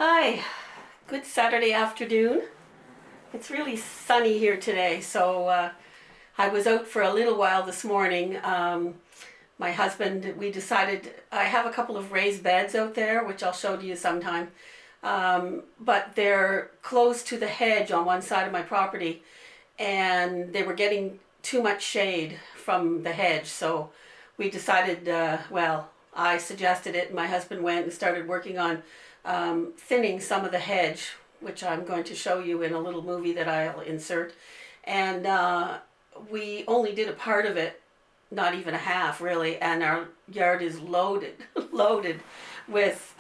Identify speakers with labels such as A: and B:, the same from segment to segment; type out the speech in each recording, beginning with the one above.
A: Hi, good Saturday afternoon. It's really sunny here today, so I was out for a little while this morning. My husband, we decided, I have a couple of raised beds out there, which I'll show to you sometime. But they're close to the hedge on one side of my property, and they were getting too much shade from the hedge, so we decided, I suggested it, and my husband went and started working on thinning some of the hedge, which I'm going to show you in a little movie that I'll insert. And we only did a part of it, not even a half really, and our yard is loaded, loaded with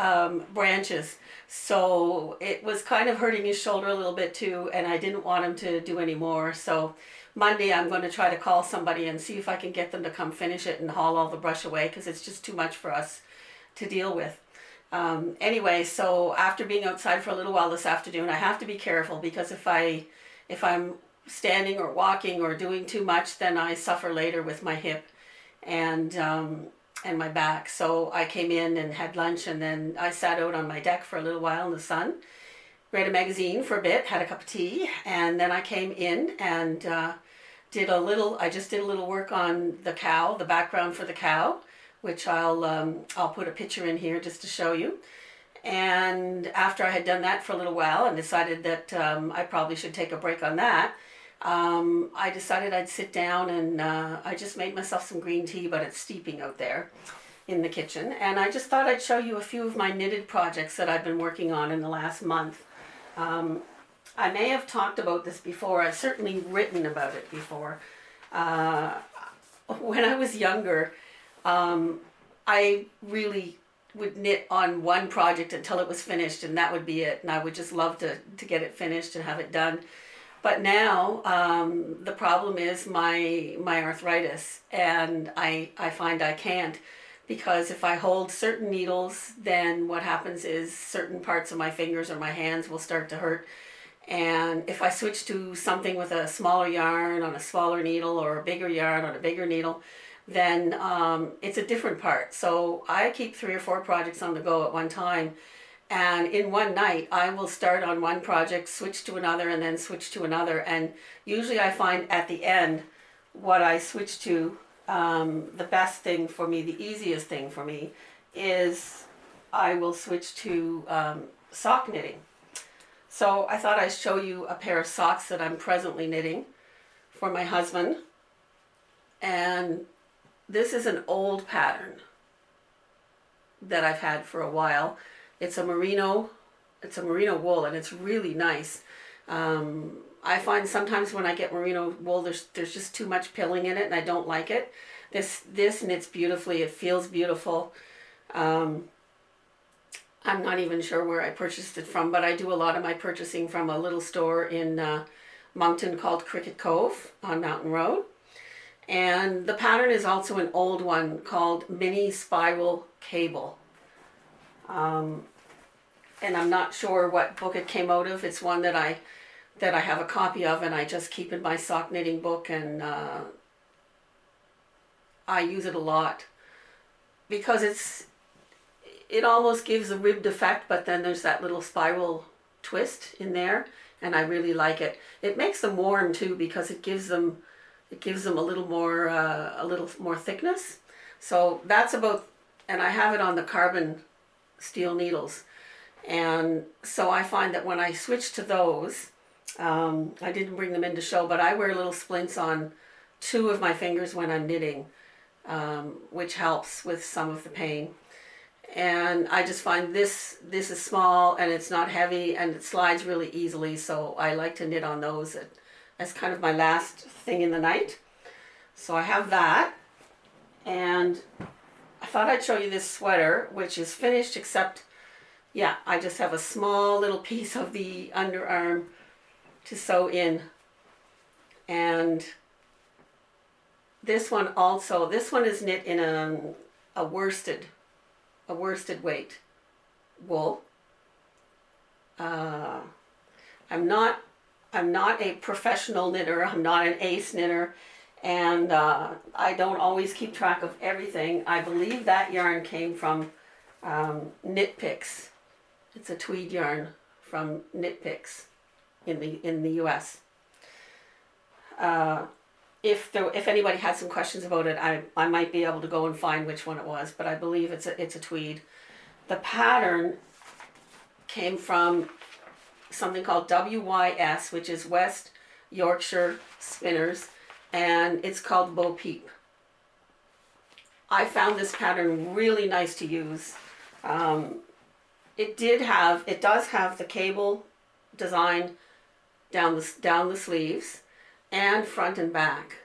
A: branches. So it was kind of hurting his shoulder a little bit too, and I didn't want him to do any more. So Monday I'm going to try to call somebody and see if I can get them to come finish it and haul all the brush away, because it's just too much for us to deal with. Anyway, so after being outside for a little while this afternoon, I have to be careful, because if I'm standing or walking or doing too much, then I suffer later with my hip and my back. So I came in and had lunch, and then I sat out on my deck for a little while in the sun, read a magazine for a bit, had a cup of tea, and then I came in and I just did a little work on the cow, the background for the cow, which I'll put a picture in here just to show you. And after I had done that for a little while and decided that I probably should take a break on that, I decided I'd sit down, and I just made myself some green tea, but it's steeping out there in the kitchen. And I just thought I'd show you a few of my knitted projects that I've been working on in the last month. I may have talked about this before. I've certainly written about it before. When I was younger, I really would knit on one project until it was finished, and that would be it. And I would just love to get it finished and have it done. But now the problem is my arthritis, and I find I can't, because if I hold certain needles, then what happens is certain parts of my fingers or my hands will start to hurt. And if I switch to something with a smaller yarn on a smaller needle, or a bigger yarn on a bigger needle, then it's a different part. So I keep 3 or 4 projects on the go at one time. And in one night, I will start on one project, switch to another, and then switch to another. And usually I find at the end, what I switch to, the best thing for me, the easiest thing for me, is I will switch to sock knitting. So I thought I'd show you a pair of socks that I'm presently knitting for my husband. And this is an old pattern that I've had for a while. It's a merino wool, and it's really nice. I find sometimes when I get merino wool, there's just too much pilling in it, and I don't like it. This knits beautifully. It feels beautiful. I'm not even sure where I purchased it from, but I do a lot of my purchasing from a little store in Moncton called Cricket Cove on Mountain Road. And the pattern is also an old one called Mini Spiral Cable. And I'm not sure what book it came out of. It's one that I have a copy of, and I just keep in my sock knitting book, and I use it a lot, because it almost gives a ribbed effect, but then there's that little spiral twist in there, and I really like it. It makes them warm too, because it gives them a little more thickness. So that's about, and I have it on the carbon steel needles. And so I find that when I switch to those, I didn't bring them in to show, but I wear little splints on 2 of my fingers when I'm knitting, which helps with some of the pain. And I just find this is small, and it's not heavy, and it slides really easily, so I like to knit on those as kind of my last thing in the night. So I have that, and I thought I'd show you this sweater, which is finished, except, yeah, I just have a small little piece of the underarm to sew in. And this one is knit in a worsted weight wool. I'm not a professional knitter. I'm not an ace knitter, and I don't always keep track of everything. I believe that yarn came from Knit Picks, It's a tweed yarn from Knit Picks in the US. If anybody had some questions about it, I might be able to go and find which one it was, but I believe it's a tweed. The pattern came from something called WYS, which is West Yorkshire Spinners, and it's called Bo Peep. I found this pattern really nice to use. It does have the cable design down the sleeves and front and back.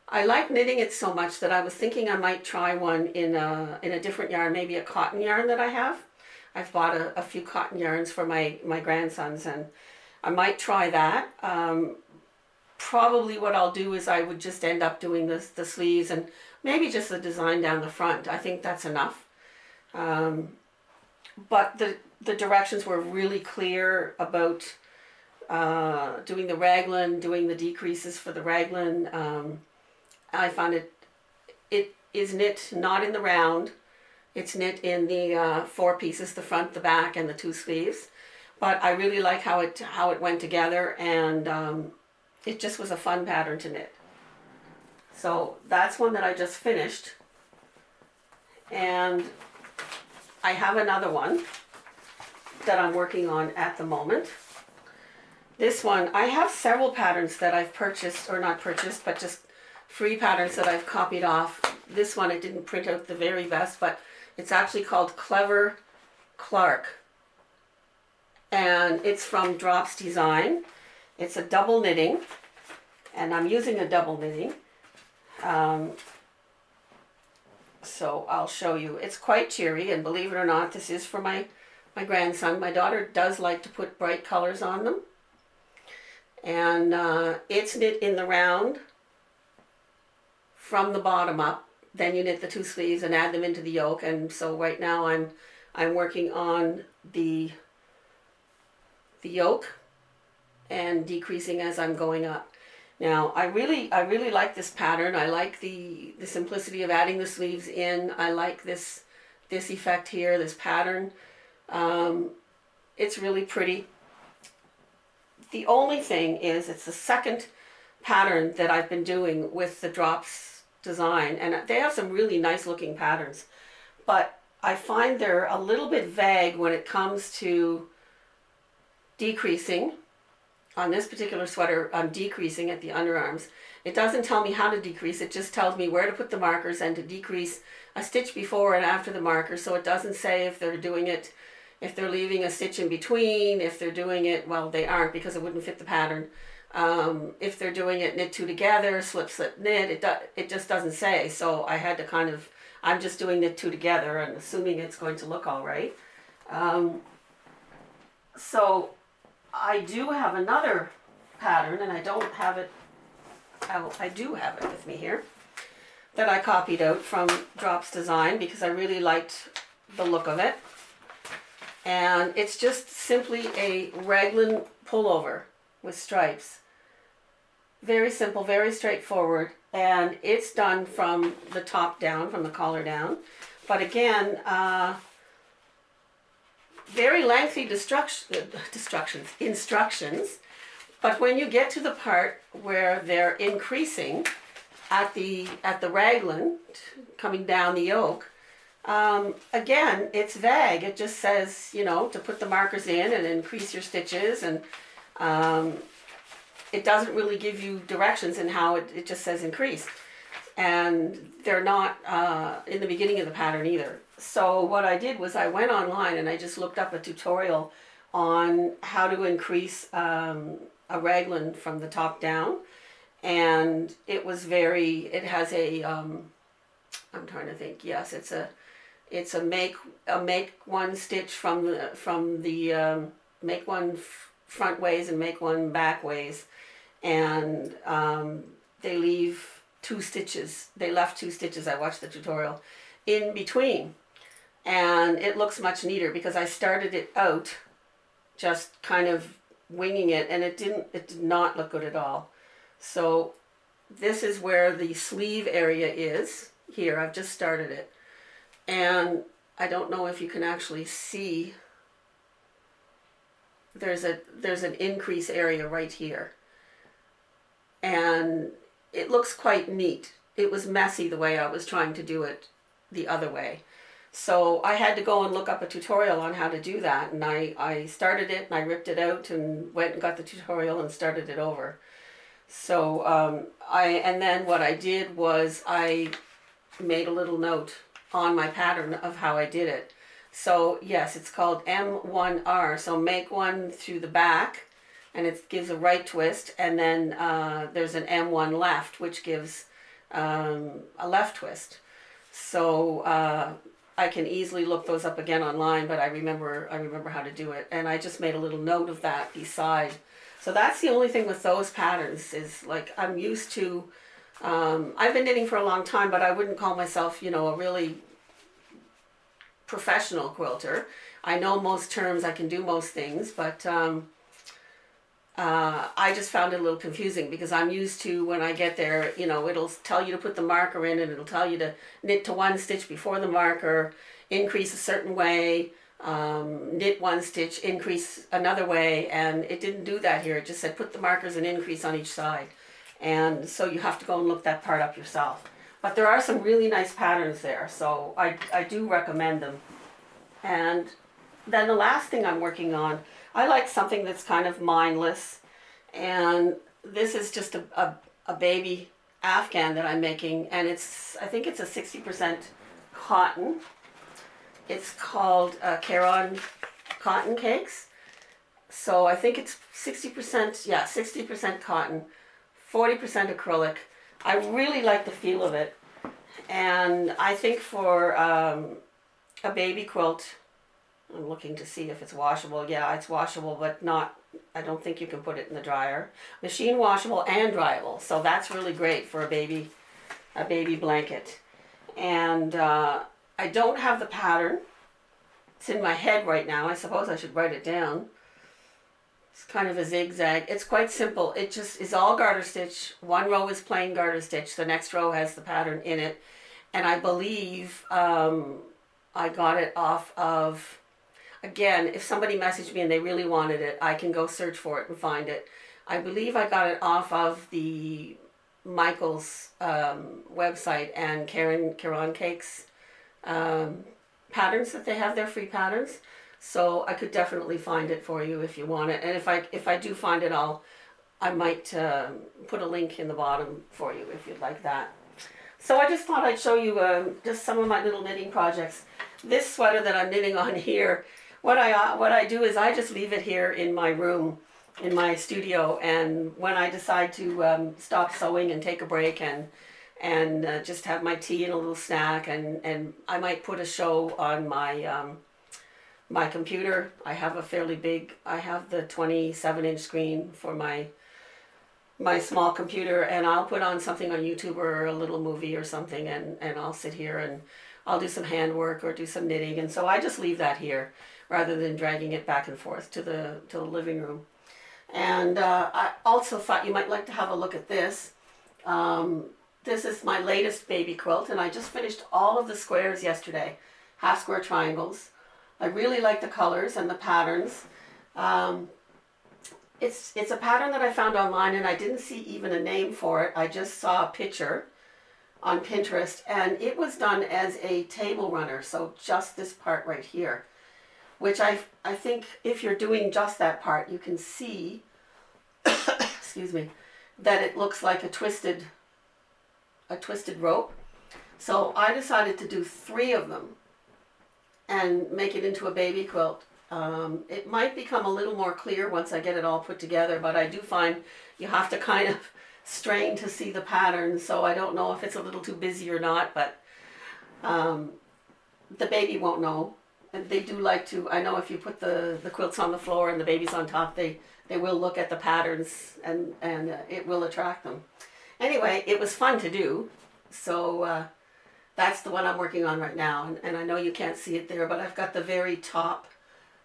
A: I like knitting it so much that I was thinking I might try one in a different yarn, maybe a cotton yarn that I have. I've bought a few cotton yarns for my grandsons, and I might try that. Probably what I'll do is I would just end up doing the sleeves and maybe just the design down the front. I think that's enough. But the directions were really clear about doing the raglan, doing the decreases for the raglan. I found it is knit not in the round. It's knit in the 4 pieces, the front, the back, and the 2 sleeves. But I really like how it went together, and it just was a fun pattern to knit. So that's one that I just finished. And I have another one that I'm working on at the moment. This one, I have several patterns that I've purchased, or not purchased, but just free patterns that I've copied off. This one, I didn't print out the very best, but it's actually called Clever Clark. And it's from Drops Design. It's a double knitting, and I'm using a double knitting. So I'll show you. It's quite cheery, and believe it or not, this is for my grandson. My daughter does like to put bright colors on them. And it's knit in the round from the bottom up. Then you knit the 2 sleeves and add them into the yoke. And so right now I'm working on the yoke and decreasing as I'm going up. Now I really like this pattern. I like the simplicity of adding the sleeves in. I like this effect here, this pattern. It's really pretty. The only thing is it's the second pattern that I've been doing with the Drops Design, and they have some really nice looking patterns, but I find they're a little bit vague when it comes to decreasing. On this particular sweater, I'm decreasing at the underarms. It doesn't tell me how to decrease, it just tells me where to put the markers and to decrease a stitch before and after the marker. So it doesn't say if they're doing it, if they're leaving a stitch in between, if they're doing it, well, they aren't because it wouldn't fit the pattern. If they're doing it knit 2 together, slip, slip, knit, it just doesn't say. So I had to I'm just doing knit 2 together and assuming it's going to look all right. So I do have another pattern, and I don't have it, I do have it with me here, that I copied out from Drops Design because I really liked the look of it. And it's just simply a raglan pullover with stripes. Very simple, very straightforward, and it's done from the top down, from the collar down. But again, very lengthy instructions, but when you get to the part where they're increasing at the raglan, coming down the yoke, again, it's vague. It just says, to put the markers in and increase your stitches, and it doesn't really give you directions in how it just says increase. And they're not in the beginning of the pattern either. So what I did was I went online and I just looked up a tutorial on how to increase a raglan from the top down. And it has a, I'm trying to think, yes, it's a make one stitch from the make one front ways and make one back ways, and they leave 2 stitches. They left 2 stitches. I watched the tutorial in between, and it looks much neater because I started it out just kind of winging it, and it did not look good at all. So this is where the sleeve area is. Here, I've just started it. And I don't know if you can actually see there's an increase area right here, and it looks quite neat. It was messy the way I was trying to do it the other way. So I had to go and look up a tutorial on how to do that, and I started it and I ripped it out and went and got the tutorial and started it over. So and then what I did was I made a little note on my pattern of how I did it. So yes, it's called M1R. So make one through the back, and it gives a right twist, and then there's an M1 left, which gives a left twist. So I can easily look those up again online, but I remember how to do it, and I just made a little note of that beside. So that's the only thing with those patterns is, like, I'm used to. I've been knitting for a long time, but I wouldn't call myself, a really professional quilter. I know most terms, I can do most things, but I just found it a little confusing because I'm used to, when I get there, it'll tell you to put the marker in, and it'll tell you to knit to one stitch before the marker, increase a certain way, knit one stitch, increase another way, and it didn't do that here. It just said put the markers and increase on each side. And so you have to go and look that part up yourself. But there are some really nice patterns there, so I do recommend them. And then the last thing I'm working on, I like something that's kind of mindless, and this is just a baby Afghan that I'm making, and I think it's a 60% cotton. It's called Caron Cotton Cakes. So I think it's 60% cotton, 40% acrylic. I really like the feel of it, and I think for a baby quilt, I'm looking to see if it's washable. Yeah, it's washable, but not, I don't think you can put it in the dryer. Machine washable and dryable, so that's really great for a baby blanket. And I don't have the pattern. It's in my head right now. I suppose I should write it down. It's kind of a zigzag. It's quite simple. It just is all garter stitch. One row is plain garter stitch. The next row has the pattern in it. And I believe I got it off of, again, if somebody messaged me and they really wanted it, I can go search for it and find it. I believe I got it off of the Michael's website and Caron Cakes patterns that they have, their free patterns. So I could definitely find it for you if you want it. And if I do find it, I might put a link in the bottom for you if you'd like that. So I just thought I'd show you just some of my little knitting projects. This sweater that I'm knitting on here, what I do is I just leave it here in my room, in my studio, and when I decide to stop sewing and take a break and just have my tea and a little snack, and I might put a show on my my computer. I have I have the 27-inch screen for my small computer, and I'll put on something on YouTube or a little movie or something, and I'll sit here and I'll do some handwork or do some knitting, and so I just leave that here rather than dragging it back and forth to the living room. And I also thought you might like to have a look at this. This is my latest baby quilt, and I just finished all of the squares yesterday, half square triangles. I really like the colors and the patterns. It's a pattern that I found online, and I didn't see even a name for it. I just saw a picture on Pinterest, and it was done as a table runner, so just this part right here, which I think if you're doing just that part, you can see, excuse me, that it looks like a twisted rope. So I decided to do 3 of them and make it into a baby quilt. It might become a little more clear once I get it all put together, but I do find you have to kind of strain to see the pattern, so I don't know if it's a little too busy or not, but the baby won't know. And they do like to, I know if you put the quilts on the floor and the baby's on top, they will look at the patterns, and it will attract them. Anyway, it was fun to do, so that's the one I'm working on right now, and I know you can't see it there, but I've got the very top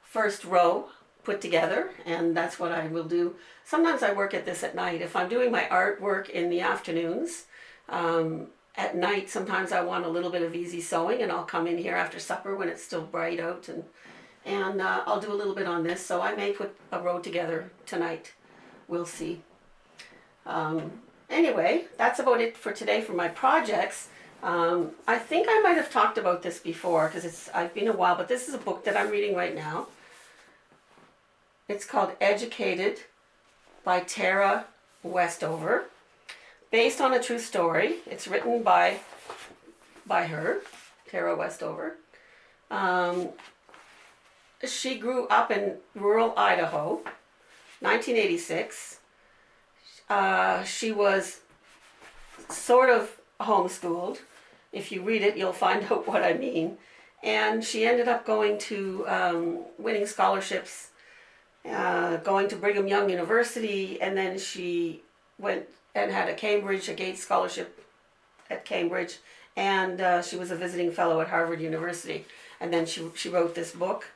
A: first row put together, and that's what I will do. Sometimes I work at this at night. If I'm doing my artwork in the afternoons, at night sometimes I want a little bit of easy sewing, and I'll come in here after supper when it's still bright out and I'll do a little bit on this. So I may put a row together tonight. We'll see. Anyway, that's about it for today for my projects. I think I might have talked about this before because I've been a while, but this is a book that I'm reading right now. It's called Educated by Tara Westover, based on a true story. It's written by her, Tara Westover. She grew up in rural Idaho, 1986. She was sort of homeschooled. If you read it, you'll find out what I mean. And she ended up going to winning scholarships, going to Brigham Young University, and then she went and had a Gates scholarship at Cambridge, and she was a visiting fellow at Harvard University. And then she wrote this book.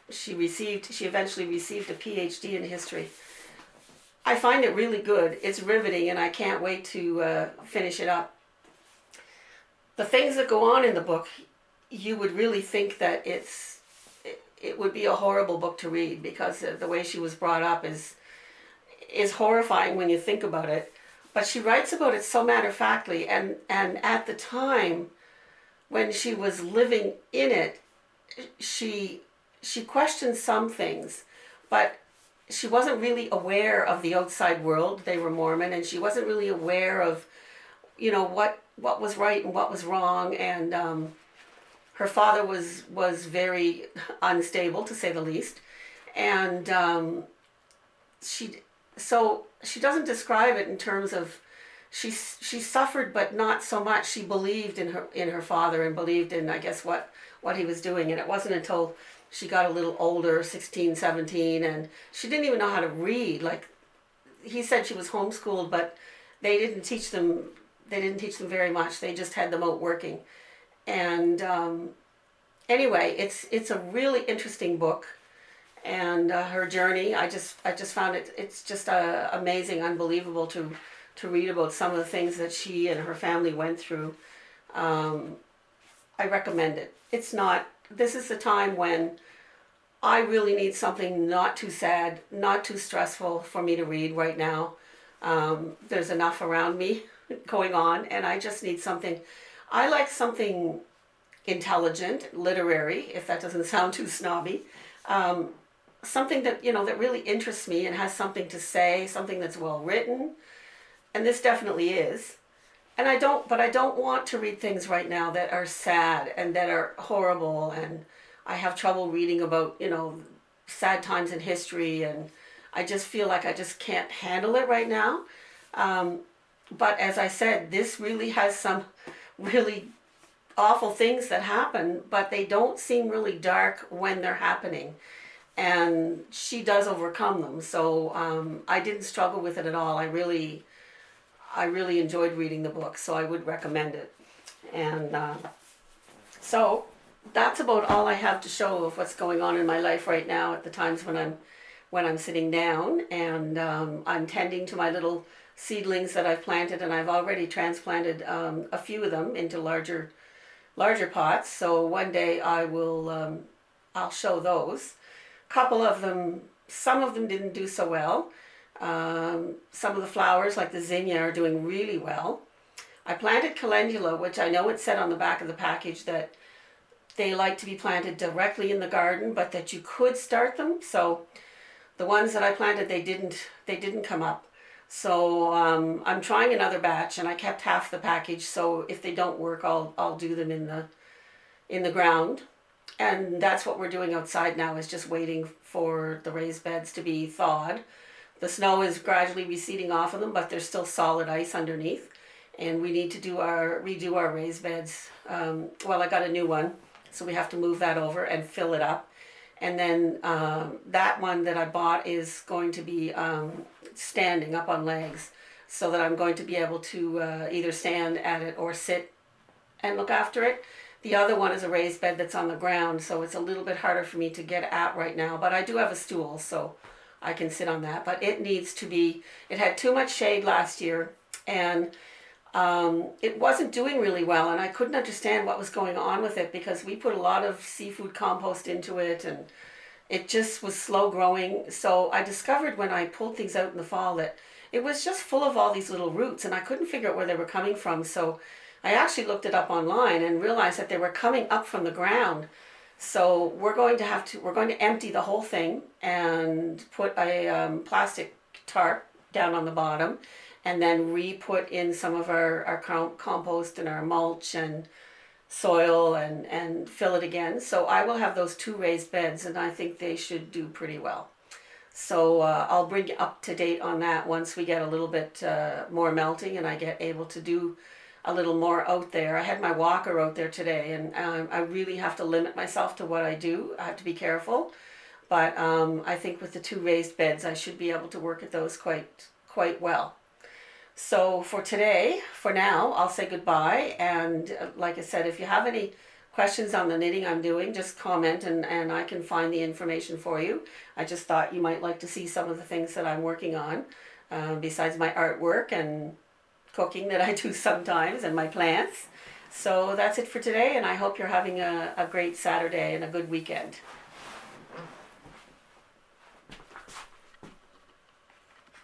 A: She eventually received a PhD in history. I find it really good. It's riveting, and I can't wait to finish it up. The things that go on in the book, you would really think that it would be a horrible book to read, because the way she was brought up is horrifying when you think about it. But she writes about it so matter-of-factly, and at the time when she was living in it, she questioned some things, but she wasn't really aware of the outside world. They were Mormon, and she wasn't really aware of, what was right and what was wrong. And her father was very unstable, to say the least. And she doesn't describe it in terms of she suffered, but not so much. She believed in her father, and believed in, I guess, what he was doing. And it wasn't until she got a little older, 16, 17, and she didn't even know how to read. Like, he said she was homeschooled, but they didn't teach them very much. They just had them out working. And anyway, it's a really interesting book. And her journey, I just found it's just amazing, unbelievable to read about some of the things that she and her family went through. I recommend it. This is the time when I really need something not too sad, not too stressful for me to read right now. There's enough around me going on, and I just need something. I like something intelligent, literary, if that doesn't sound too snobby. Something that, that really interests me and has something to say, something that's well written. And this definitely is. And I don't want to read things right now that are sad and that are horrible, and I have trouble reading about, sad times in history, and I just feel like I just can't handle it right now. But as I said, this really has some really awful things that happen, but they don't seem really dark when they're happening. And she does overcome them. So I didn't struggle with it at all. I really enjoyed reading the book, so I would recommend it. And so that's about all I have to show of what's going on in my life right now at the times when I'm sitting down, and I'm tending to my little seedlings that I've planted, and I've already transplanted a few of them into larger pots. So one day I'll show those. A couple of them, some of them didn't do so well. Some of the flowers, like the zinnia, are doing really well. I planted calendula, which I know it said on the back of the package that they like to be planted directly in the garden, but that you could start them. So the ones that I planted, they didn't come up. So I'm trying another batch, and I kept half the package. So if they don't work, I'll do them in the ground. And that's what we're doing outside now, is just waiting for the raised beds to be thawed. The snow is gradually receding off of them, but there's still solid ice underneath. And we need to redo our raised beds. Well, I got a new one, so we have to move that over and fill it up. And then that one that I bought is going to be standing up on legs, so that I'm going to be able to either stand at it or sit and look after it. The other one is a raised bed that's on the ground, so it's a little bit harder for me to get at right now. But I do have a stool, so I can sit on that. But it had too much shade last year, and it wasn't doing really well, and I couldn't understand what was going on with it because we put a lot of seafood compost into it, and it just was slow growing. So I discovered when I pulled things out in the fall that it was just full of all these little roots, and I couldn't figure out where they were coming from. So I actually looked it up online and realized that they were coming up from the ground. So we're going to empty the whole thing and put a plastic tarp down on the bottom, and then re-put in some of our compost and our mulch and soil, and fill it again. So I will have those two raised beds, and I think they should do pretty well. So I'll bring you up to date on that once we get a little bit more melting and I get able to do a little more out there. I had my walker out there today, and I really have to limit myself to what I do. I have to be careful, but I think with the two raised beds, I should be able to work at those quite well. So for today, for now, I'll say goodbye. And like I said, if you have any questions on the knitting I'm doing, just comment, and I can find the information for you. I just thought you might like to see some of the things that I'm working on, besides my artwork and cooking that I do sometimes, and my plants. So that's it for today, and I hope you're having a great Saturday and a good weekend.